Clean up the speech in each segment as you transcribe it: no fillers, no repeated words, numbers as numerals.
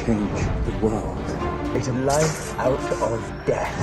change the world. It's a life out of death.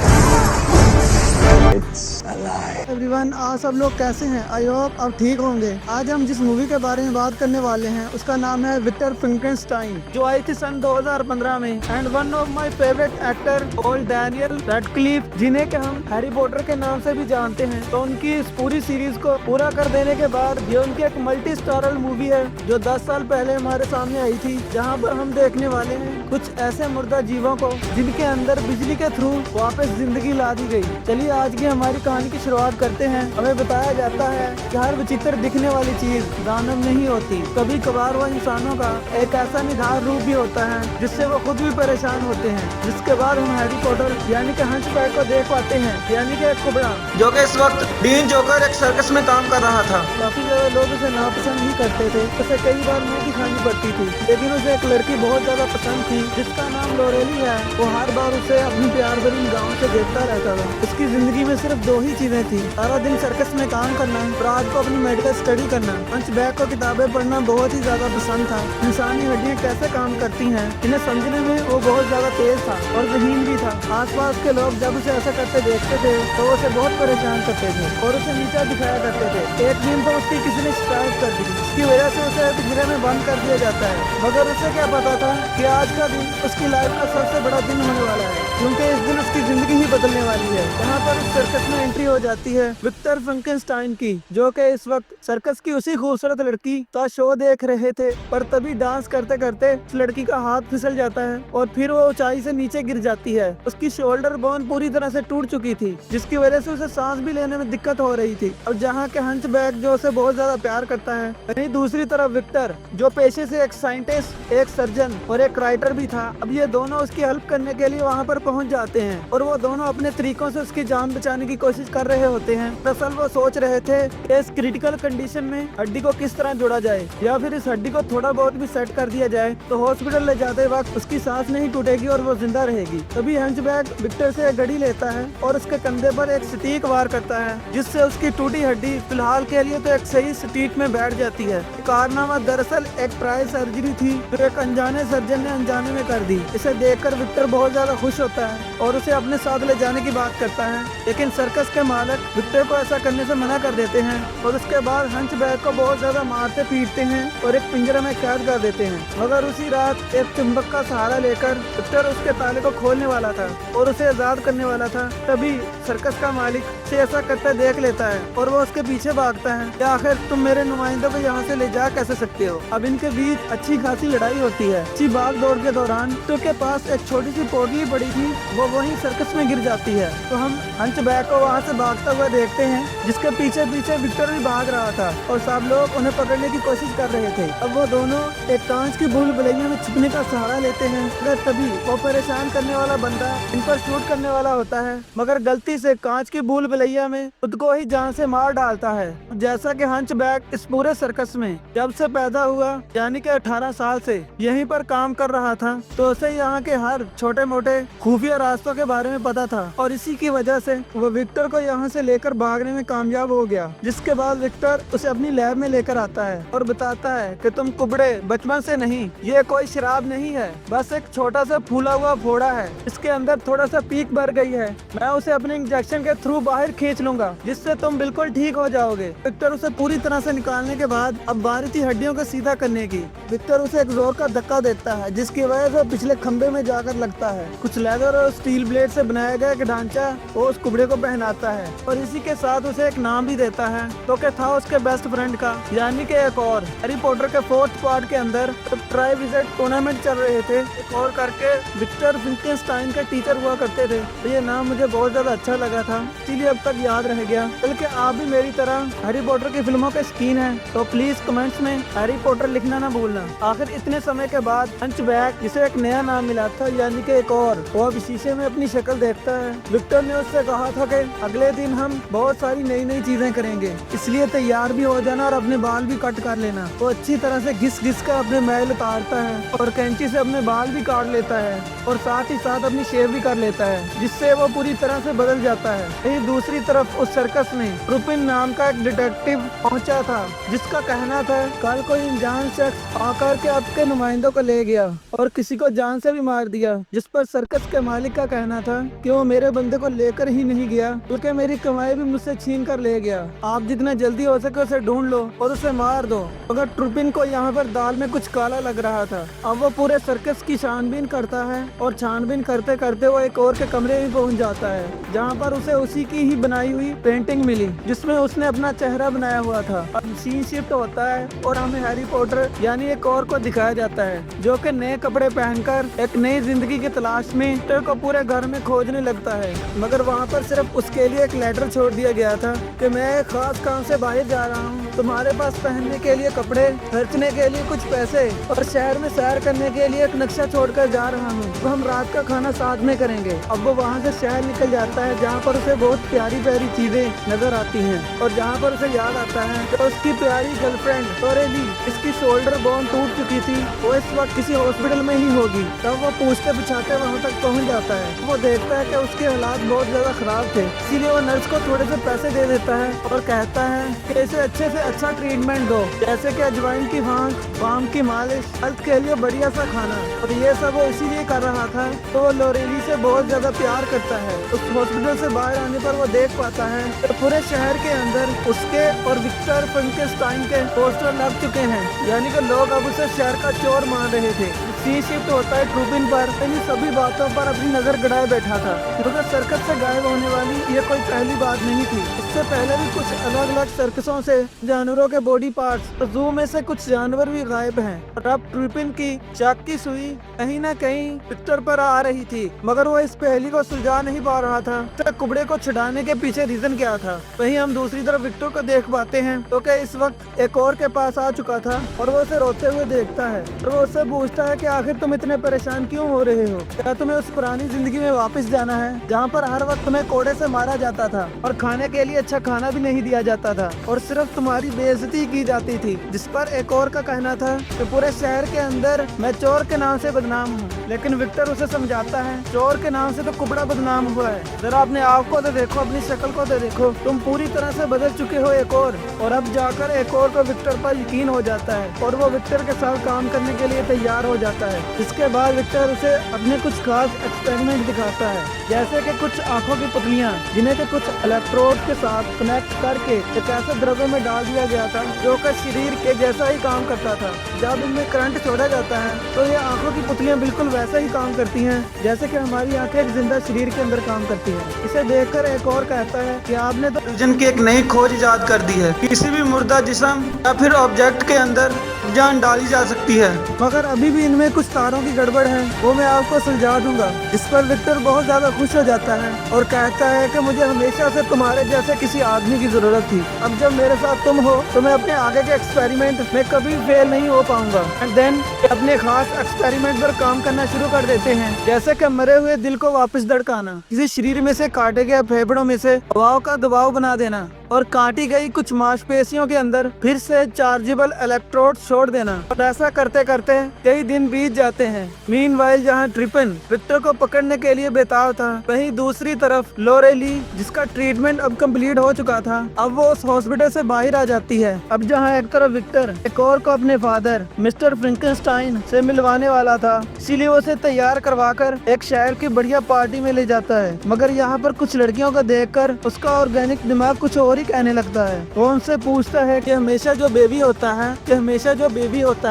It's alive. Everyone, आज सब लोग कैसे हैं? आई होप आप ठीक होंगे। आज हम जिस मूवी के बारे में बात करने वाले हैं उसका नाम है विक्टर फ्रैंकेनस्टाइन, जो आई थी सन 2015 में। And one of my favourite actor old Daniel Radcliffe, जिन्हें के हम हैरी पॉटर के नाम से भी जानते हैं, तो उनकी इस पूरी सीरीज को पूरा कर देने के बाद ये उनकी एक मल्टी स्टारल मूवी है जो 10 साल पहले हमारे सामने आई थी, जहाँ पर हम देखने वाले हैं कुछ ऐसे मुर्दा जीवों को जिनके अंदर बिजली के थ्रू वापस जिंदगी ला दी गई। चलिए आज की हमारी कहानी की शुरुआत करते हैं। हमें बताया जाता है कि हर विचित्र दिखने वाली चीज दानव नहीं होती, कभी कभार वो इंसानों का एक ऐसा निधार रूप भी होता है जिससे वो खुद भी परेशान होते हैं। जिसके बाद हम हैरी पॉटर यानी कि हंचबैक को देख पाते हैं, यानी कि एक कुबड़ा, जो कि इस वक्त डीन जोकर एक सर्कस में काम कर रहा था। काफी ज्यादा लोग उसे नापसंद ही करते थे, उसे कई बार मुंह दिखानी पड़ती थी, लेकिन उसे एक लड़की बहुत ज्यादा पसंद थी जिसका नाम लोरेली है। वो हर बार उसे अपनी प्यार भरी गाँव से देखता रहता था। उसकी जिंदगी में सिर्फ दो ही चीजें थी, सारा दिन सर्कस में काम करना, रात को अपनी मेडिकल स्टडी करना। हंचबैक को किताबें पढ़ना बहुत ही ज्यादा पसंद था। इंसानी हड्डियां कैसे काम करती हैं, इन्हें समझने में वो बहुत ज्यादा तेज था और ज़हीन भी था। आसपास के लोग जब उसे ऐसा करते देखते थे तो उसे बहुत परेशान करते थे और उसे नीचा दिखाया करते थे। एक दिन तो उसकी किसी ने शिकायत कर दी, इसकी वजह से उसे पिंजरे में बंद कर दिया जाता है। मगर उसे क्या पता था कि आज का दिन उसकी लाइफ का सबसे बड़ा दिन होने वाला है, क्योंकि इस दिन उसकी जिंदगी ही बदलने वाली है। यहाँ पर उस सर्कस में एंट्री हो जाती है विक्टर फ्रैंकेनस्टाइन की, जो कि इस वक्त सर्कस की उसी खूबसूरत लड़की का शो देख रहे थे। पर तभी डांस करते करते उस लड़की का हाथ फिसल जाता है और फिर वो ऊंचाई से नीचे गिर जाती है। उसकी शोल्डर बोन पूरी तरह से टूट चुकी थी, जिसकी वजह से उसे सांस भी लेने में दिक्कत हो रही थी। अब जहाँ के हंचबैक जो उसे बहुत ज्यादा प्यार करता है, वहीं दूसरी तरफ विक्टर जो पेशे से एक साइंटिस्ट, एक सर्जन और एक राइटर भी था, अब ये दोनों उसकी हेल्प करने के लिए वहाँ पर पहुँच जाते हैं और वो दोनों अपने तरीकों से उसकी जान बचाने की कोशिश कर रहे होते हैं। दरअसल वो सोच रहे थे कि इस क्रिटिकल कंडीशन में हड्डी को किस तरह जोड़ा जाए, या फिर इस हड्डी को थोड़ा बहुत भी सेट कर दिया जाए तो हॉस्पिटल ले जाते वक्त उसकी सांस नहीं टूटेगी और वो जिंदा रहेगी। तभी हंचबैक विक्टर से एक घड़ी लेता है और उसके कंधे पर एक सटीक वार करता है, जिससे उसकी टूटी हड्डी फिलहाल के लिए तो एक सही सटीक में बैठ जाती है। कारनामा दरअसल एक ट्रायल सर्जरी थी जो एक अनजाने सर्जन ने अनजाने में कर दी। इसे देखकर विक्टर बहुत ज्यादा खुश होता है और उसे अपने साथ ले जाने की बात करता है, लेकिन सर्कस के मालिक विक्टर को ऐसा करने से मना कर देते हैं और उसके बाद हंचबैक को बहुत ज्यादा मारते पीटते हैं और एक पिंजरे में कैद कर देते हैं। मगर उसी रात एक चुंबक का सहारा लेकर विक्टर उसके ताले को खोलने वाला था और उसे आजाद करने वाला था। तभी सर्कस का मालिक से ऐसा करते देख लेता है और वो उसके पीछे भागता है कि आखिर तुम मेरे नुमाइंदों को यहाँ से ले जा कैसे सकते हो। अब इनके बीच अच्छी खासी लड़ाई होती है। अच्छी भाग दौड़ के दौरान तो के पास एक छोटी सी पोटली पड़ी थी, वो वहीं सर्कस में गिर जाती है। तो हम हंचबैक को वहाँ से भागता हुआ देखते हैं, जिसके पीछे पीछे विक्टर भी भाग रहा था और सब लोग उन्हें पकड़ने की कोशिश कर रहे थे। अब वो दोनों एक कांच की भूल भुलैया में छिपने का सहारा लेते हैं, मगर तभी वो परेशान करने वाला बंदा इन पर शूट करने वाला होता है, मगर गलती से कांच की भूल भुलैया में खुद को ही जान से मार डालता है। जैसा कि हंचबैक इस पूरे सर्कस में जब से पैदा हुआ, यानी कि 18 साल से यहीं पर काम कर रहा था, तो उसे यहाँ के हर छोटे मोटे खुफिया रास्तों के बारे में पता था और इसी की वजह से वो विक्टर को यहाँ से लेकर भागने में कामयाब हो गया। जिसके बाद विक्टर उसे अपनी लैब में लेकर आता है और बताता है कि तुम कुबड़े बचपन से नहीं, ये कोई शराब नहीं है, बस एक छोटा सा फूला हुआ फोड़ा है, इसके अंदर थोड़ा सा पीक भर गई है, मैं उसे अपने इंजेक्शन के थ्रू बाहर खींच लूंगा जिससे तुम बिल्कुल ठीक हो जाओगे। विक्टर उसे पूरी तरह से निकालने के बाद अब बारी थी हड्डियों को सीधा करने की। विक्टर उसे एक जोर का धक्का देता है, जिसकी वजह से पिछले खंबे में जाकर लगता है। कुछ लेदर और स्टील ब्लेड से बनाया गया एक ढांचा वो उस कुबड़े को पहनाता है और इसी के साथ उसे एक नाम भी देता है, तो क्या था उसके बेस्ट फ्रेंड का, यानी कि एक और हैरी पॉटर के 4th पार्ट के अंदर ट्राई विजिट टूर्नामेंट चल रहे थे, एक और करके विक्टर फ्रैंकेनस्टाइन के टीचर हुआ करते थे। तो ये नाम मुझे बहुत ज्यादा अच्छा लगा था, इसलिए अब तक याद रह गया। बल्कि आप भी मेरी तरह हैरी पॉटर की फिल्मों के शौकीन हैं तो प्लीज कमेंट्स में हैरी पॉटर लिखना ना भूलना। आखिर इतने समय के बाद हंचबैक, जिसे एक नया नाम मिला था यानी कि एक और, वो अब शीशे में अपनी शक्ल देखता है। विक्टर ने उससे कहा था कि अगले दिन हम बहुत सारी नई नई चीजें करेंगे, इसलिए तैयार भी हो जाना और अपने बाल भी कट कर लेना। वो अच्छी तरह से घिस घिस कर अपने मैल उतारता है और कैंची से अपने बाल भी काट लेता है और साथ ही साथ अपनी शेव भी कर लेता है, जिससे वो पूरी तरह से बदल निकल जाता है। वहीं दूसरी तरफ उस सर्कस में ट्रुपिन नाम का एक डिटेक्टिव पहुंचा था, जिसका कहना था कल कोई अनजान शख्स आकर के आपके नुमाइंदों को ले गया और किसी को जान से भी मार दिया। जिस पर सर्कस के मालिक का कहना था कि वो मेरे बंदे को लेकर ही नहीं गया बल्कि मेरी कमाई भी मुझसे छीन कर ले गया। आप जितना जल्दी हो सके उसे ढूंढ लो और उसे मार दो। मगर ट्रुपिन को यहाँ पर दाल में कुछ काला लग रहा था। अब वो पूरे सर्कस की छानबीन करता है और छानबीन करते करते वो एक और के कमरे में पहुंच जाता है, जहाँ पर उसे उसी की ही बनाई हुई पेंटिंग मिली जिसमें उसने अपना चेहरा बनाया हुआ था। अब सीन शिफ्ट होता है और हमें हैरी पॉटर यानी एक और को दिखाया जाता है, जो कि नए कपड़े पहनकर एक नई जिंदगी की तलाश में पीटर को पूरे घर में खोजने लगता है। मगर वहाँ पर सिर्फ उसके लिए एक लेटर छोड़ दिया गया था कि मैं एक खास काम से बाहर जा रहा हूँ, तुम्हारे पास पहनने के लिए कपड़े, खर्चने के लिए कुछ पैसे और शहर में सैर करने के लिए एक नक्शा छोड़कर जा रहा हूँ। तो हम रात का खाना साथ में करेंगे। अब वो वहाँ से शहर निकल जाता है, जहाँ पर उसे बहुत प्यारी प्यारी चीजें नजर आती हैं और जहाँ पर उसे याद आता है कि उसकी प्यारी गर्लफ्रेंड लोरेली, इसकी शोल्डर बोन टूट चुकी थी, वो इस वक्त किसी हॉस्पिटल में ही होगी। तब वो पूछते पूछाते वहाँ तक पहुँच जाता है। वो देखता है कि उसके हालात बहुत ज्यादा खराब थे, इसीलिए वो नर्स को थोड़े से पैसे दे देता है और कहता है कि इसे अच्छे से अच्छा ट्रीटमेंट दो, जैसे कि अजवाइन की भांग, पाम की मालिश, हेल्थ के लिए बढ़िया सा खाना। और ये सब वो इसीलिए कर रहा था तो वो लोरेली से बहुत ज्यादा प्यार करता है। उस हॉस्पिटल से बाहर आने पर वो देख पाता है कि पूरे शहर के अंदर उसके और विक्टर फ्रैंकेनस्टाइन के पोस्टर लग चुके हैं, यानी कि लोग अब उसे शहर का चोर मान रहे थे। सीन शिफ्ट होता है ट्रुपिन पर। इन सभी बातों पर अपनी नजर गड़ाए बैठा था, क्योंकि सर्कस से गायब होने वाली ये कोई पहली बात नहीं थी। इससे पहले भी कुछ अलग अलग सर्कसों से जानवरों के बॉडी पार्ट्स, जू में से कुछ जानवर भी गायब हैं। और अब ट्रुपिन की चाक की सुई कहीं न कहीं विक्टर पर आ रही थी, मगर वो इस पहेली को सुलझा नहीं पा रहा था कि कुबड़े को छुड़ाने के पीछे रीजन क्या था। वहीं हम दूसरी तरफ विक्टर को देख पाते हैं, तो क्या इस वक्त एक और के पास आ चुका था और वो उसे रोते हुए देखता है और वो उससे पूछता है कि आखिर तुम इतने परेशान क्यों हो रहे हो? क्या तुम्हें उस पुरानी जिंदगी में वापस जाना है, जहाँ पर हर वक्त तुम्हें कोड़े से मारा जाता था और खाने के लिए अच्छा खाना भी नहीं दिया जाता था और सिर्फ तुम्हारी बेइज्जती की जाती थी? जिस पर एक और का कहना था कि पूरे शहर के अंदर मैं चोर के नाम से बदनाम हूँ। लेकिन विक्टर उसे समझाता है चोर के नाम से तो कुबड़ा बदनाम हुआ है, जरा अपने आप को तो देखो, अपनी शक्ल को तो देखो, तुम पूरी तरह से बदल चुके हो एक और अब जाकर एक और को विक्टर पर यकीन हो जाता है और वो विक्टर के साथ काम करने के लिए तैयार हो जाता है। इसके बाद विक्टर उसे अपने कुछ खास एक्सपेरिमेंट दिखाता है, जैसे कि कुछ आंखों की पुतलियां जिन्हें के कुछ इलेक्ट्रोड के साथ कनेक्ट करके एक ऐसे द्रव्य में डाल दिया गया था जो कि शरीर के जैसा ही काम करता था। जब इनमें करंट छोड़ा जाता है तो ये आंखों की पुतलियां बिल्कुल वैसा ही काम करती हैं जैसे कि हमारी आंखें एक जिंदा शरीर के अंदर काम करती है। इसे देखकर एक और कहता है कि आपने तो फ्यूजन की एक नई खोज इजाद कर दी है। किसी भी मुर्दा जिस्म या फिर ऑब्जेक्ट के अंदर जान डाली जा सकती है, मगर अभी भी इनमें कुछ तारों की गड़बड़ है, वो मैं आपको सुलझा दूंगा। इस पर विक्टर बहुत ज्यादा खुश हो जाता है और कहता है कि मुझे हमेशा से तुम्हारे जैसे किसी आदमी की जरूरत थी। अब जब मेरे साथ तुम हो तो मैं अपने आगे के एक्सपेरिमेंट में कभी फेल नहीं हो पाऊंगा। एंड देन अपने खास एक्सपेरिमेंट पर काम करना शुरू कर देते हैं, जैसे कि मरे हुए दिल को वापस धड़काना, किसी शरीर में से काटे गए फेफड़ों में से हवाओं का दबाव बना देना और काटी गई कुछ मांसपेशियों के अंदर फिर से चार्जेबल इलेक्ट्रोड छोड़ देना। और ऐसा करते करते कई दिन बीत जाते हैं। मीनवाइल जहां ट्रिपिन विक्टर को पकड़ने के लिए बेताब था, वहीं दूसरी तरफ लोरेली, जिसका ट्रीटमेंट अब कंप्लीट हो चुका था, अब वो उस हॉस्पिटल से बाहर आ जाती है। अब जहां एक तरफ विक्टर एक और को अपने फादर मिस्टर फ्रैंकेनस्टाइन से मिलवाने वाला था, इसीलिए वो उसे तैयार करवाकर एक शहर की बढ़िया पार्टी में ले जाता है। मगर यहाँ पर कुछ लड़कियों को देखकर उसका ऑर्गेनिक दिमाग कुछ और कहने लगता है। वो उनसे पूछता है कि हमेशा जो बेबी होता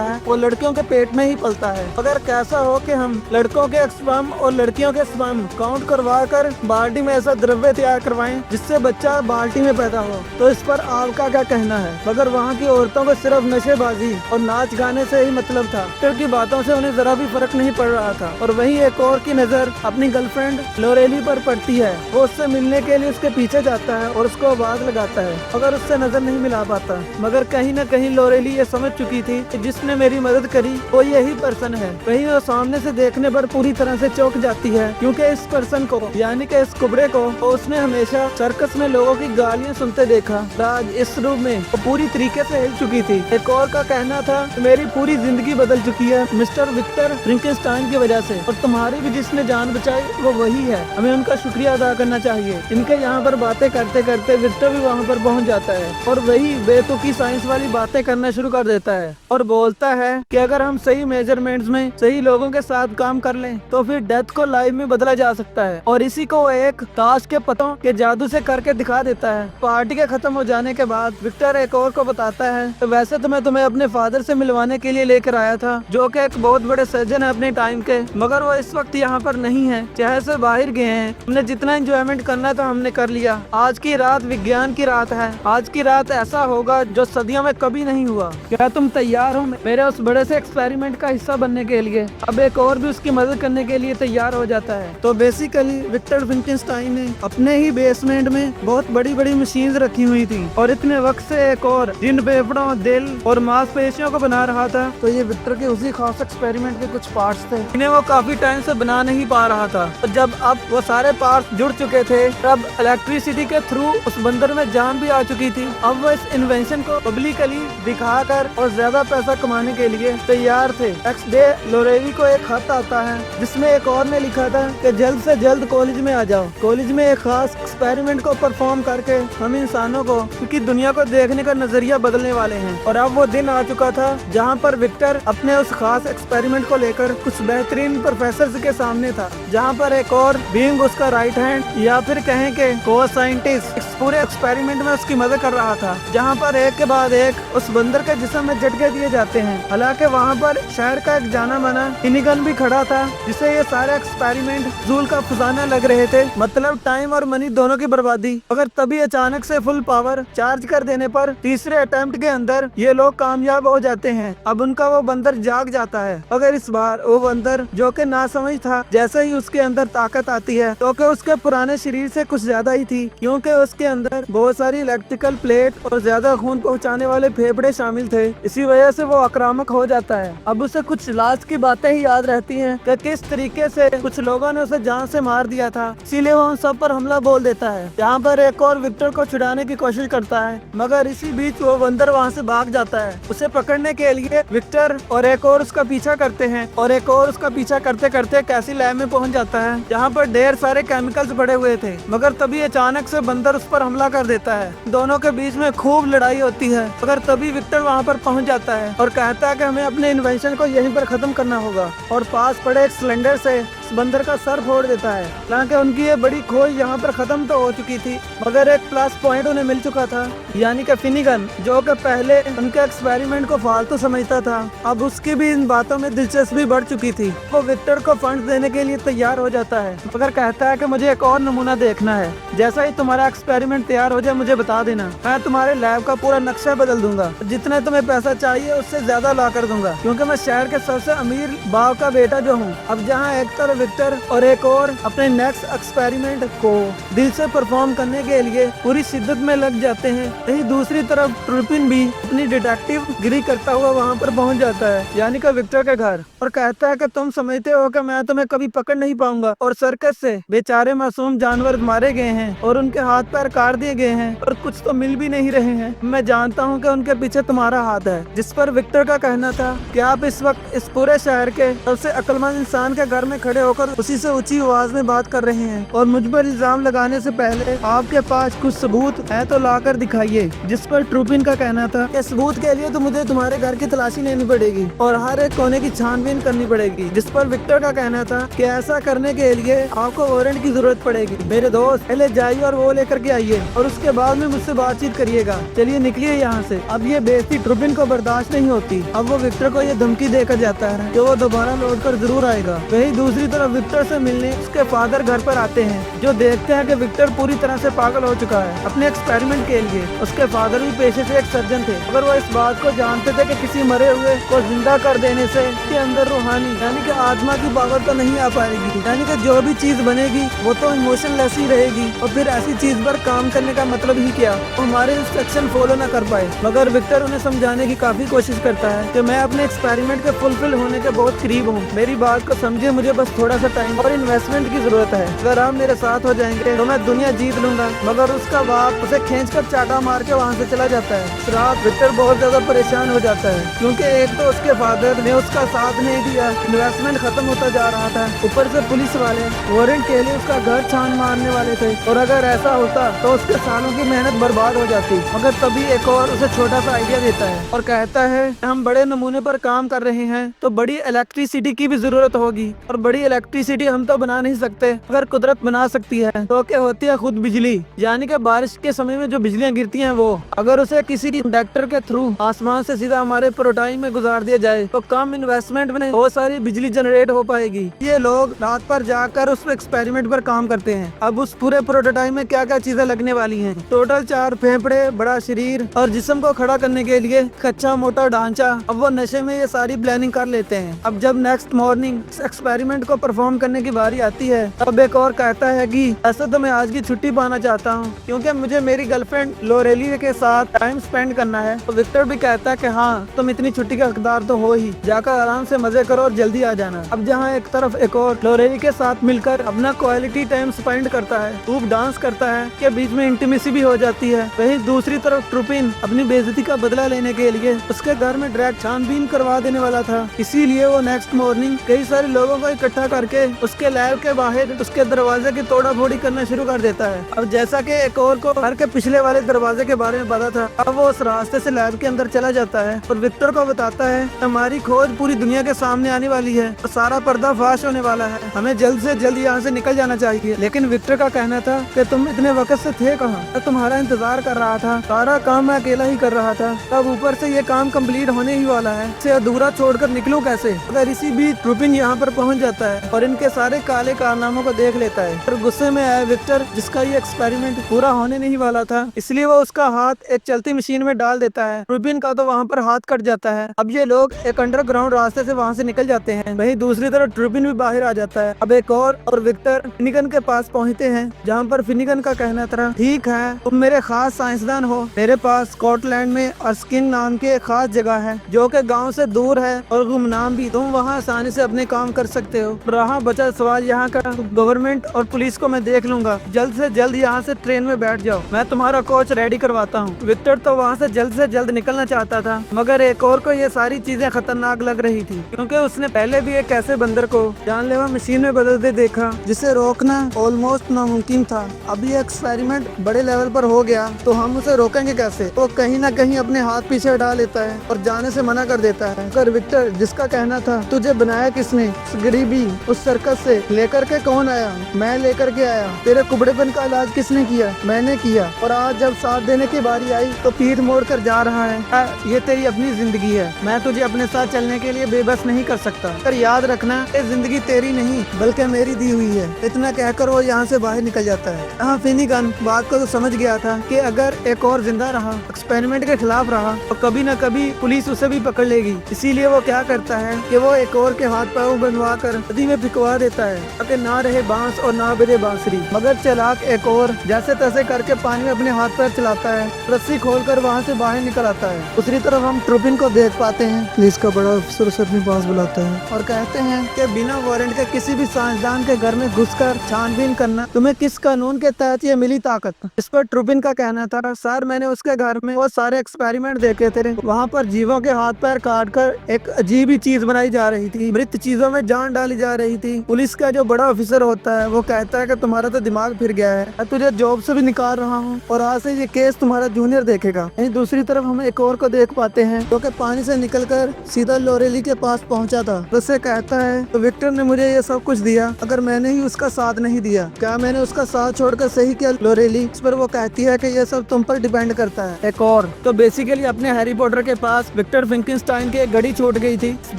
है वो लड़कियों के पेट में ही पलता है। अगर कैसा हो कि हम लड़कों के स्पर्म और लड़कियों के स्पर्म काउंट करवा कर बाल्टी में ऐसा द्रव्य तैयार करवाएं जिससे बच्चा बाल्टी में पैदा हो, तो इस पर आपका क्या कहना है? मगर वहाँ की औरतों को सिर्फ नशेबाजी और नाच गाने से ही मतलब था। विक्टर की बातों से उन्हें जरा भी फर्क नहीं पड़ रहा था। और वहीं एक और की नजर अपनी गर्लफ्रेंड लोरेली पर पड़ती है। वो उससे मिलने के लिए उसके पीछे जाता है और उसको आवाज लगा लगाता है अगर उससे नजर नहीं मिला पाता। मगर कहीं न कहीं लोरेली ये समझ चुकी थी कि जिसने मेरी मदद करी वो यही पर्सन है। वहीं वो सामने से देखने पर पूरी तरह से चौंक जाती है, क्योंकि इस पर्सन को यानी कि इस कुबड़े को उसने हमेशा सर्कस में लोगों की गालियां सुनते देखा। आज इस रूप में वो पूरी तरीके से हिल चुकी थी। एक और का कहना था कि मेरी पूरी जिंदगी बदल चुकी है मिस्टर विक्टर फ्रैंकेनस्टाइन की वजह से, और तुम्हारी भी जिसने जान बचाई वो वही है। हमें उनका शुक्रिया अदा करना चाहिए। इनके यहाँ पर बातें करते करते विक्टर भी वहाँ पर पहुँच जाता है और वही बेतुकी साइंस वाली बातें करना शुरू कर देता है और बोलता है कि अगर हम सही मेजरमेंट्स में सही लोगों के साथ काम कर लें तो फिर डेथ को लाइफ में बदला जा सकता है। और इसी को एक ताश के पत्तों के जादू से करके दिखा देता है। पार्टी के खत्म हो जाने के बाद विक्टर एक और को बताता है तो वैसे तो मैं तुम्हें अपने फादर से मिलवाने के लिए लेकर आया था, जो कि एक बहुत बड़े सर्जन है अपने टाइम के, मगर वो इस वक्त यहाँ पर नहीं है, शहर से बाहर गए हैं। हमने जितना एंजॉयमेंट करना था हमने कर लिया। आज की रात विज्ञान की रात है। आज की रात ऐसा होगा जो सदियों में कभी नहीं हुआ। क्या तुम तैयार हो मेरे उस बड़े से एक्सपेरिमेंट का हिस्सा बनने के लिए? अब एक और भी उसकी मदद करने के लिए तैयार हो जाता है। तो बेसिकली विक्टर फ्रैंकेनस्टाइन ने अपने ही बेसमेंट में बहुत बड़ी बड़ी मशीन रखी हुई थी और इतने वक्त से एक और जिन फेफड़ों, दिल और मांसपेशियों को बना रहा था। तो ये विक्टर के उसी खास एक्सपेरिमेंट के कुछ पार्ट्स थे, इन्हें वो काफी टाइम से बना नहीं पा रहा था। तो जब अब वो सारे पार्ट्स जुड़ चुके थे तब इलेक्ट्रिसिटी के थ्रू उस बंदर में जान भी आ चुकी थी। अब वो इस इन्वेंशन को पब्लिकली दिखाकर और ज्यादा पैसा कमाने के लिए तैयार थे। नेक्स्ट डे लोरेली को एक खत आता है जिसमें एक और ने लिखा था कि जल्द से जल्द कॉलेज में आ जाओ। कॉलेज में एक खास एक्सपेरिमेंट को परफॉर्म करके हम इंसानों को उनकी दुनिया को देखने का नजरिया बदलने वाले हैं। और अब वो दिन आ चुका था जहाँ पर विक्टर अपने उस खास एक्सपेरिमेंट को लेकर कुछ बेहतरीन प्रोफेसर के सामने था, जहाँ पर एक और बीइंग उसका राइट हैंड या फिर कहें कि को साइंटिस्ट इस पूरे एक्सपेरिमेंट में उसकी मदद कर रहा था, जहाँ पर एक के बाद एक उस बंदर के जिस्म में झटके दिए जाते हैं। हालांकि वहाँ पर शहर का एक जाना माना फिनिगन भी खड़ा था, जिसे ये सारे एक्सपेरिमेंट जूल का फसाना लग रहे थे, मतलब टाइम और मनी दोनों की बर्बादी। मगर तभी अचानक से फुल पावर चार्ज कर देने पर तीसरे अटेम्प्ट के अंदर ये लोग कामयाब हो जाते हैं। अब उनका वो बंदर जाग जाता है, मगर इस बार वो बंदर जो कि नासमझ था, जैसे ही उसके अंदर ताकत आती है तो कि उसके पुराने शरीर से कुछ ज्यादा ही थी, क्योंकि उसके अंदर बहुत सारी इलेक्ट्रिकल प्लेट और ज्यादा खून पहुँचाने वाले फेफड़े शामिल थे। इसी वजह से वो आक्रामक हो जाता है। अब उसे कुछ लास्ट की बातें ही याद रहती हैं कि किस तरीके से कुछ लोगों ने उसे जान से मार दिया था, इसीलिए वो उन सब पर हमला बोल देता है। यहाँ पर एक और विक्टर को छुड़ाने की कोशिश करता है, मगर इसी बीच वो बंदर वहाँ से भाग जाता है। उसे पकड़ने के लिए विक्टर और एक और उसका पीछा करते हैं और एक और उसका पीछा करते करते कैसी लैब में पहुँच जाता है, जहाँ पर ढेर सारे केमिकल्स पड़े हुए थे। मगर तभी अचानक से बंदर उस पर हमला कर देता है। दोनों के बीच में खूब लड़ाई होती है, मगर तभी विक्टर वहाँ पर पहुँच जाता है और कहता है कि हमें अपने इन्वेंशन को यहीं पर खत्म करना होगा, और पास पड़े एक सिलेंडर से बंदर का सर फोड़ देता है। हालांकि उनकी ये बड़ी खोज यहाँ पर खत्म तो हो चुकी थी, मगर एक प्लस पॉइंट उन्हें मिल चुका था, यानी कि फिनिगन, जो कि पहले उनके एक्सपेरिमेंट को फालतू समझता था, अब उसकी भी इन बातों में दिलचस्पी बढ़ चुकी थी। वो विक्टर को फंड देने के लिए तैयार हो जाता है, मगर कहता है कि मुझे एक और नमूना देखना है। जैसा ही तुम्हारा एक्सपेरिमेंट तैयार हो जाए मुझे बता देना, मैं तुम्हारे लैब का पूरा नक्शा बदल दूंगा। जितने तुम्हें पैसा चाहिए उससे ज्यादा ला कर दूंगा, क्योंकि मैं शहर के सबसे अमीर बाप का बेटा जो हूँ। अब जहाँ एक तरफ विक्टर और एक और अपने नेक्स्ट एक्सपेरिमेंट को दिल से परफॉर्म करने के लिए पूरी शिद्दत में लग जाते हैं, यही दूसरी तरफ ट्रूपिन भी अपनी डिटेक्टिव गिरी करता हुआ वहाँ पर पहुँच जाता है, यानी कि विक्टर के घर, और कहता है कि तुम समझते हो कि मैं तुम्हें कभी पकड़ नहीं पाऊंगा, और सर्कस से बेचारे मासूम जानवर मारे गए हैं और उनके हाथ पैर काट दिए गए हैं और कुछ तो मिल भी नहीं रहे हैं। मैं जानता हूँ कि उनके पीछे तुम्हारा हाथ है। जिस पर विक्टर का कहना था कि आप इस वक्त इस पूरे शहर के सबसे अक्लमंद इंसान के घर में खड़े होकर उसी से ऊंची आवाज में बात कर रहे हैं, और मुझ पर इल्जाम लगाने से पहले आपके पास कुछ सबूत है तो लाकर दिखाइए। जिस पर ट्रूपिन का कहना था कि सबूत के लिए तो मुझे तुम्हारे घर की तलाशी लेनी पड़ेगी और हर एक कोने की छानबीन करनी पड़ेगी। जिस पर विक्टर का कहना था कि ऐसा करने के लिए आपको वारंट की जरूरत पड़ेगी। मेरे दोस्त पहले जाइए और वो लेकर के आइए और उसके बाद में मुझसे बातचीत करिएगा। चलिए निकलिए यहाँ से। अब ये बेइज्जती ट्रूपिन को बर्दाश्त नहीं होती। अब वो विक्टर को ये धमकी देकर जाता है कि वो दोबारा लौट कर जरूर आएगा। वही दूसरी तरफ तरफ विक्टर से मिलने उसके फादर घर पर आते हैं, जो देखते हैं कि विक्टर पूरी तरह से पागल हो चुका है अपने एक्सपेरिमेंट के लिए। उसके फादर भी पेशे से एक सर्जन थे, मगर वो इस बात को जानते थे कि किसी मरे हुए को जिंदा कर देने से उसके अंदर रूहानी यानी कि आत्मा की पावर तो नहीं आ पाएगी, यानी कि जो भी चीज बनेगी वो तो इमोशनलेस ही रहेगी। और फिर ऐसी चीज पर काम करने का मतलब ही क्या, वो हमारे इंस्ट्रक्शन फॉलो न कर पाए। मगर विक्टर उन्हें समझाने की काफी कोशिश करता है कि मैं अपने एक्सपेरिमेंट के फुलफिल होने के बहुत करीब हूँ, मेरी बात को समझे, मुझे बस थोड़ा सा टाइम और इन्वेस्टमेंट की जरूरत है। अगर आप मेरे साथ हो जाएंगे तो मैं दुनिया जीत लूंगा। मगर उसका बाप उसे खींच कर चाटा मार के वहाँ से चला जाता है। इस रात विक्टर बहुत ज्यादा परेशान हो जाता है, क्योंकि एक तो उसके फादर ने उसका साथ नहीं दिया, इन्वेस्टमेंट खत्म होता जा रहा था, ऊपर से पुलिस वाले वारंट के लिए उसका घर छान मारने वाले थे, और अगर ऐसा होता तो उसके सालों की मेहनत बर्बाद हो जाती। मगर तभी एक और उसे छोटा सा आइडिया देता है और कहता है हम बड़े नमूने पर काम कर रहे हैं तो बड़ी इलेक्ट्रिसिटी की भी जरूरत होगी, और बड़ी इलेक्ट्रिसिटी हम तो बना नहीं सकते, अगर कुदरत बना सकती है तो क्या होती है खुद बिजली, यानी कि बारिश के समय में जो बिजलियां गिरती हैं वो, अगर उसे किसी कंडक्टर के थ्रू आसमान से सीधा हमारे प्रोटाइन में गुजार दिया जाए तो कम इन्वेस्टमेंट में बहुत सारी बिजली जनरेट हो पाएगी। ये लोग रात पर जाकर उस एक्सपेरिमेंट पर काम करते हैं। अब उस पूरे प्रोटोटाइप में क्या क्या चीजें लगने वाली हैं, टोटल 4 फेफड़े, बड़ा शरीर और जिस्म को खड़ा करने के लिए कच्चा मोटा ढांचा। अब वो नशे में ये सारी प्लानिंग कर लेते हैं। अब जब नेक्स्ट मॉर्निंग इस एक्सपेरिमेंट को परफॉर्म करने की बारी आती है तब एक और कहता है कि ऐसा तो मैं आज की छुट्टी पाना चाहता हूँ, क्योंकि मुझे मेरी गर्लफ्रेंड लोरेली के साथ टाइम स्पेंड करना है। तो विक्टर भी कहता है कि हाँ तुम इतनी छुट्टी का हकदार तो हो ही, जाकर आराम से मजे करो और जल्दी आ जाना। अब जहाँ एक तरफ एक और लोरेली के साथ मिलकर अपना क्वालिटी टाइम स्पेंड करता है, खूब डांस करता है, के बीच में इंटीमेसी भी हो जाती है, वहीं दूसरी तरफ ट्रुपिन अपनी बेइज्जती का बदला लेने के लिए उसके घर में डायरेक्ट छानबीन करवा देने वाला था। इसीलिए वो नेक्स्ट मॉर्निंग कई सारे लोगों को इकट्ठा करके उसके लैब के बाहर उसके दरवाजे की तोड़ा फोड़ी करना शुरू कर देता है। अब जैसा कि एक और को घर के पिछले वाले दरवाजे के बारे में पता था, अब वो उस रास्ते से लैब के अंदर चला जाता है और विक्टर को बताता है हमारी खोज पूरी दुनिया के सामने आने वाली है और सारा पर्दा फाश होने वाला है, हमें जल्द से जल्द यहाँ से निकल जाना चाहिए। लेकिन विक्टर का कहना था कि तुम इतने वक्त से थे कहाँ, मैं तुम्हारा इंतजार कर रहा था, सारा काम मैं अकेला ही कर रहा था, तब ऊपर से ये काम कंप्लीट होने ही वाला है, इसे अधूरा छोड़कर निकलूं कैसे। अगर इसी बीच ट्रुपिन यहाँ पर पहुँच जाता है और इनके सारे काले कारनामों को देख लेता है, और गुस्से में आया विक्टर जिसका ये एक्सपेरिमेंट पूरा होने नहीं वाला था, इसलिए वो उसका हाथ एक चलती मशीन में डाल देता है। ट्रुपिन का तो वहाँ पर हाथ कट जाता है। अब ये लोग एक अंडरग्राउंड रास्ते से वहाँ से निकल जाते हैं, वहीं दूसरी तरफ ट्रुपिन भी बाहर आ जाता है। अब एक और विक्टर फिनिगन के पास पहुँचते हैं, जहाँ पर फिनिगन का कहना था ठीक है तुम मेरे खास साइंसदान हो, मेरे पास स्कॉटलैंड में अर्स्किन नाम की एक खास जगह है जो कि गांव से दूर है और गुमनाम भी, तुम वहां आसानी से अपने काम कर सकते हो। रहा बचा सवाल यहाँ का, गवर्नमेंट और पुलिस को मैं देख लूंगा, जल्द से जल्द यहाँ से ट्रेन में बैठ जाओ, मैं तुम्हारा कोच रेडी करवाता हूँ। विक्टर तो वहाँ से जल्द निकलना चाहता था, मगर एक और को ये सारी चीजें खतरनाक लग रही थी, क्योंकि उसने पहले भी एक ऐसे बंदर को जानलेवा मशीन में बदलते देखा जिसे रोकना ऑलमोस्ट नामुमकिन था। अब ये एक्सपेरिमेंट बड़े लेवल पर हो गया तो हम उसे रोकेंगे कैसे। तो कहीं ना कहीं अपने हाथ पीछे हटा लेता है और जाने से मना कर देता है। कर विक्टर जिसका कहना था तुझे बनाया किसने, उस गरीबी उस सर्कस से लेकर के कौन आया, मैं लेकर के आया, तेरे कुबड़ेपन का इलाज किसने किया, मैंने किया, और आज जब साथ देने की बारी आई तो पीठ मोड़ कर जा रहा है। ये तेरी अपनी जिंदगी है, मैं तुझे अपने साथ चलने के लिए बेबस नहीं कर सकता, पर याद रखना ये जिंदगी तेरी नहीं बल्कि मेरी दी हुई है। इतना कहकर वो यहाँ से बाहर निकल जाता है। हाँ फिनिगन बात को तो समझ गया था कि अगर एक और जिंदा रहा, एक्सपेरिमेंट के खिलाफ रहा तो कभी न कभी पुलिस उसे भी पकड़ लेगी। इसीलिए वो क्या करता है कि वो एक और के हाथ पाँव बनवा कर नदी में फिकवा देता है ताकि ना रहे बांस और ना बजे बांसुरी। मगर चालाक एक और जैसे तैसे करके पानी में अपने हाथ पैर चलाता है, रस्सी खोलकर वहाँ से बाहर निकल आता है। दूसरी तरफ हम ट्रुपिन को देख पाते हैं, पुलिस का बड़ा अफसर उसे अपने पास बुलाता है और कहते हैं कि बिना वारंट के किसी भी साइंसदान के घर में घुसकर छानबीन करना तुम्हें किस कानून के तहत ये मिली ताकत। इस पर ट्रुपिन का कहना था सर मैंने उसके घर में वो सारे एक्सपेरिमेंट देखे थे, वहाँ पर जीवों के हाथ पैर काट कर एक अजीब ही चीज बनाई जा रही थी, मृत चीजों में जान डाली जा रही थी। पुलिस का जो बड़ा ऑफिसर होता है वो कहता है कि तुम्हारा तो दिमाग फिर गया है, मैं तुझे जॉब से भी निकाल रहा हूँ और आज से ये केस तुम्हारा जूनियर देखेगा। दूसरी तरफ हम एक और को देख पाते हैं जो कि पानी से निकलकर सीधा लोरेली के पास पहुंचा था। उससे कहता है तो विक्टर ने मुझे ये सब कुछ दिया, अगर मैंने ही उसका साथ नहीं दिया, क्या मैंने उसका साथ छोड़कर सही किया लोरेली। इस पर वो कहती है कि ये सब तुम पर डिपेंड करता है। एक और तो बेसिकली अपने हैरी पॉटर के पास विक्टर फ्रैंकेनस्टाइन की एक घड़ी छूट गई थी। इस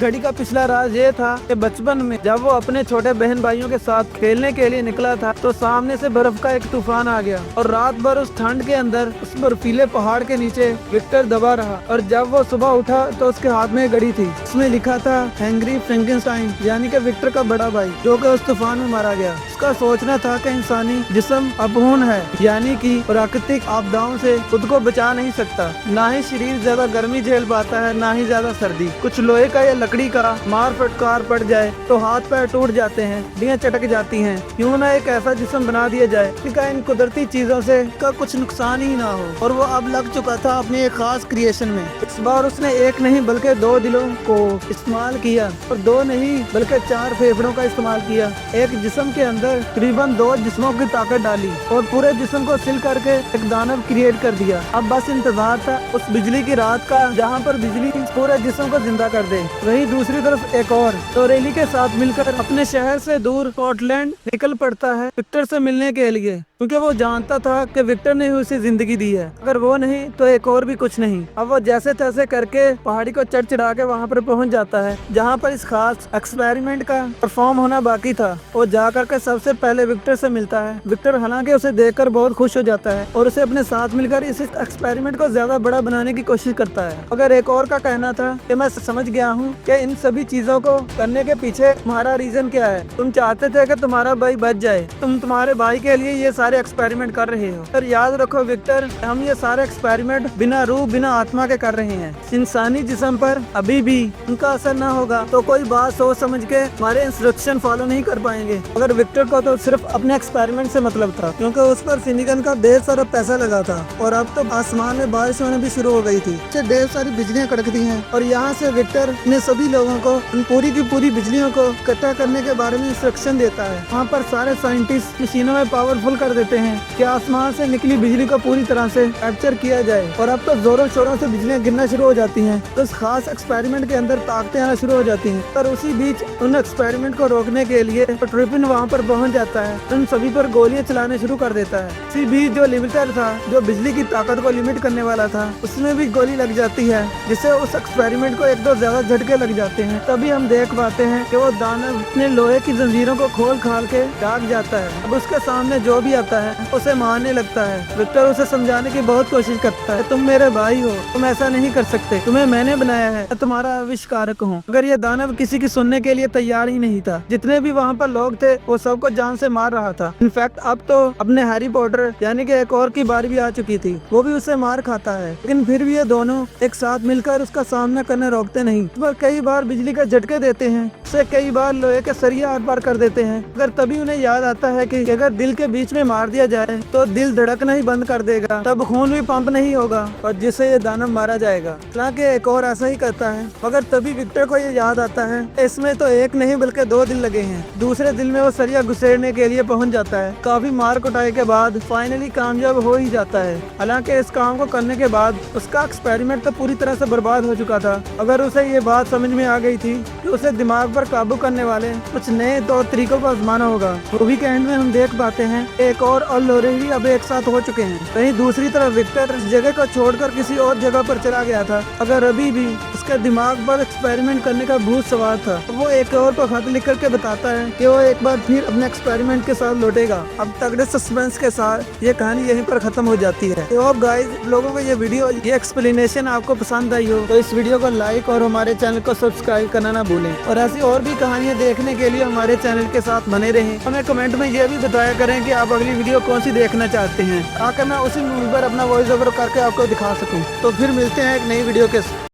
घड़ी का पिछला राज ये था कि बचपन में जब जब वो अपने छोटे बहन भाइयों के साथ खेलने के लिए निकला था तो सामने से बर्फ का एक तूफान आ गया और रात भर उस ठंड के अंदर उस बर्फीले पहाड़ के नीचे विक्टर दबा रहा। और जब वो सुबह उठा तो उसके हाथ में एक घड़ी थी, उसमें लिखा था हेनरी फ्रैंकेनस्टाइन, यानी कि विक्टर का बड़ा भाई, जो कि उस तूफान में मारा गया। उसका सोचना था कि इंसानी जिस्म अपूर्ण है, यानी कि प्राकृतिक आपदाओं से खुद को बचा नहीं सकता। ना ही शरीर ज्यादा गर्मी झेल पाता है, ना ही ज्यादा सर्दी। कुछ लोहे का या लकड़ी का मार फटकार पड़ जाए तो हाथ पैर टूट जाते हैं, हड्डियां चटक जाती हैं। क्यों ना एक ऐसा जिस्म बना दिया जाए कि इन कुदरती चीजों से का कुछ नुकसान ही ना हो। और वो अब लग चुका था अपनी एक खास क्रिएशन में। इस बार उसने एक नहीं बल्कि 2 दिलों को इस्तेमाल किया, और 2 नहीं बल्कि 4 फेफड़ों का इस्तेमाल किया। एक जिस्म के अंदर तकरीबन 2 जिस्मों की ताकत डाली और पूरे जिस्म को सिल करके एक दानव क्रिएट कर दिया। अब बस इंतजार था उस बिजली की रात का जहाँ पर बिजली पूरे जिस्म को जिंदा कर दे। वहीं दूसरी तरफ एक और लोरेली के साथ मिलकर अपने शहर से दूर स्कॉटलैंड निकल पड़ता है विक्टर से मिलने के लिए, क्योंकि वो जानता था कि विक्टर ने ही उसे जिंदगी दी है। अगर वो नहीं तो एक और भी कुछ नहीं। अब वो जैसे तैसे करके पहाड़ी को चढ़ चढ़ा के वहाँ पर पहुँच जाता है जहाँ पर इस खास एक्सपेरिमेंट का परफॉर्म होना बाकी था। वो जा करके सबसे पहले विक्टर से मिलता है। विक्टर हालांकि उसे देखकर बहुत खुश हो जाता है और उसे अपने साथ मिलकर इस एक्सपेरिमेंट को ज्यादा बड़ा बनाने की कोशिश करता है। अगर एक और का कहना था कि मैं समझ गया हूँ कि इन सभी चीजों को करने के पीछे तुम्हारा रीजन क्या है। तुम चाहते थे कि तुम्हारा भाई बच जाए, तुम तुम्हारे भाई के लिए ये सारे एक्सपेरिमेंट कर रहे हो। पर याद रखो विक्टर, हम ये सारे एक्सपेरिमेंट बिना रूह बिना आत्मा के कर रहे हैं। इंसानी जिस्म पर अभी भी उनका असर न होगा तो कोई बात सोच समझ के हमारे इंस्ट्रक्शन फॉलो नहीं कर पाएंगे। अगर विक्टर को तो सिर्फ अपने एक्सपेरिमेंट से मतलब था, क्योंकि उस पर फिनिगन का ढेर सारा पैसा लगा था और अब तो आसमान में बारिश होने भी शुरू हो गई थी। ढेर सारी बिजलियां कड़कती हैं और यहाँ से विक्टर ने सभी लोगों को उन पूरी की पूरी बिजलियों को इकट्ठा करने के बारे में इंस्ट्रक्शन देता है। वहाँ पर सारे साइंटिस्ट मशीनों में पावरफुल कर देते हैं कि आसमान से निकली बिजली को पूरी तरह से कैप्चर किया जाए। और अब तो जोरों शोरों से बिजलियां गिरना शुरू हो जाती हैं, तो इस खास एक्सपेरिमेंट के अंदर ताकतें आना शुरू हो जाती हैं। पर उसी बीच उन एक्सपेरिमेंट को रोकने के लिए ट्रिपिन वहाँ पर पहुँच जाता है, उन सभी पर गोलियां चलाने शुरू कर देता है। इसी बीच जो लिमिटर था, जो बिजली की ताकत को लिमिट करने वाला था, उसमें भी गोली लग जाती है, जिससे उस एक्सपेरिमेंट को 1-2 ज्यादा झटके लग जाते हैं। तभी हम देख पाते हैं कि वो दानव अपने लोहे की जंजीरों को खोल खाल के भाग जाता है। अब उसके सामने जो भी आता है उसे मारने लगता है। विक्टर उसे समझाने की बहुत कोशिश करता है, तुम मेरे भाई हो, तुम ऐसा नहीं कर सकते, तुम्हें मैंने बनाया है, मैं तुम्हारा आविष्कारक हूँ। अगर ये दानव किसी की सुनने के लिए तैयार ही नहीं था। जितने भी वहाँ पर लोग थे वो सबको जान से मार रहा था। इनफैक्ट अब तो अपने हैरी पॉटर यानी कि एक और की बारी भी आ चुकी थी, वो भी उससे मार खाता है। लेकिन फिर भी ये दोनों एक साथ मिलकर उसका सामना करने रोकते नहीं। पर कई बार बिजली का झटके देते हैं, उसे कई बार लोहे के सरिया आर पार कर देते हैं। अगर तभी उन्हें याद आता है कि अगर दिल के बीच में मार दिया जाए तो दिल धड़कना ही बंद कर देगा, तब खून भी पंप नहीं होगा और जिससे ये दानव मारा जाएगा। हालांकि एक और ऐसा ही करता है, मगर तभी विक्टर को ये याद आता है इसमें तो एक नहीं बल्कि 2 दिल लगे हैं। दूसरे दिल में वो सरिया घुसेड़ने के लिए पहुंच जाता है। काफी मार कुटाई के बाद फाइनली कामयाब हो ही जाता है। हालांकि इस काम को करने के बाद उसका एक्सपेरिमेंट तो पूरी तरह से बर्बाद हो चुका था। अगर उसे ये बात समझ में आ गई थी कि उसे दिमाग पर काबू करने वाले कुछ नए तौर तरीकों को आजमाना होगा। मूवी के एंड में हम देख पाते हैं एक और लोरेली अब एक साथ हो चुके हैं। वहीं दूसरी तरफ विक्टर इस जगह को छोड़कर किसी और जगह पर चला गया था। अगर अभी भी उसके दिमाग पर एक्सपेरिमेंट करने का भूत सवार था, तो वो एक और को खत लिख करके बताता है कि वो एक बार फिर अपने एक्सपेरिमेंट के साथ लौटेगा। अब तगड़े सस्पेंस के साथ ये कहानी यहीं पर खत्म हो जाती है। तो अब गाइस, लोगों को ये वीडियो, ये एक्सप्लेनेशन आपको पसंद आई हो तो इस वीडियो को लाइक और हमारे चैनल को सब्सक्राइब करना ना भूलें। और ऐसी और भी कहानियाँ देखने के लिए हमारे चैनल के साथ बने रहें। हमें कमेंट में ये भी बताया करें कि आप अगली वीडियो कौन सी देखना चाहते हैं, ताकि मैं उसी मूवी पर अपना वॉइस ओवर करके आपको दिखा सकूं। तो फिर मिलते हैं एक नई वीडियो के साथ।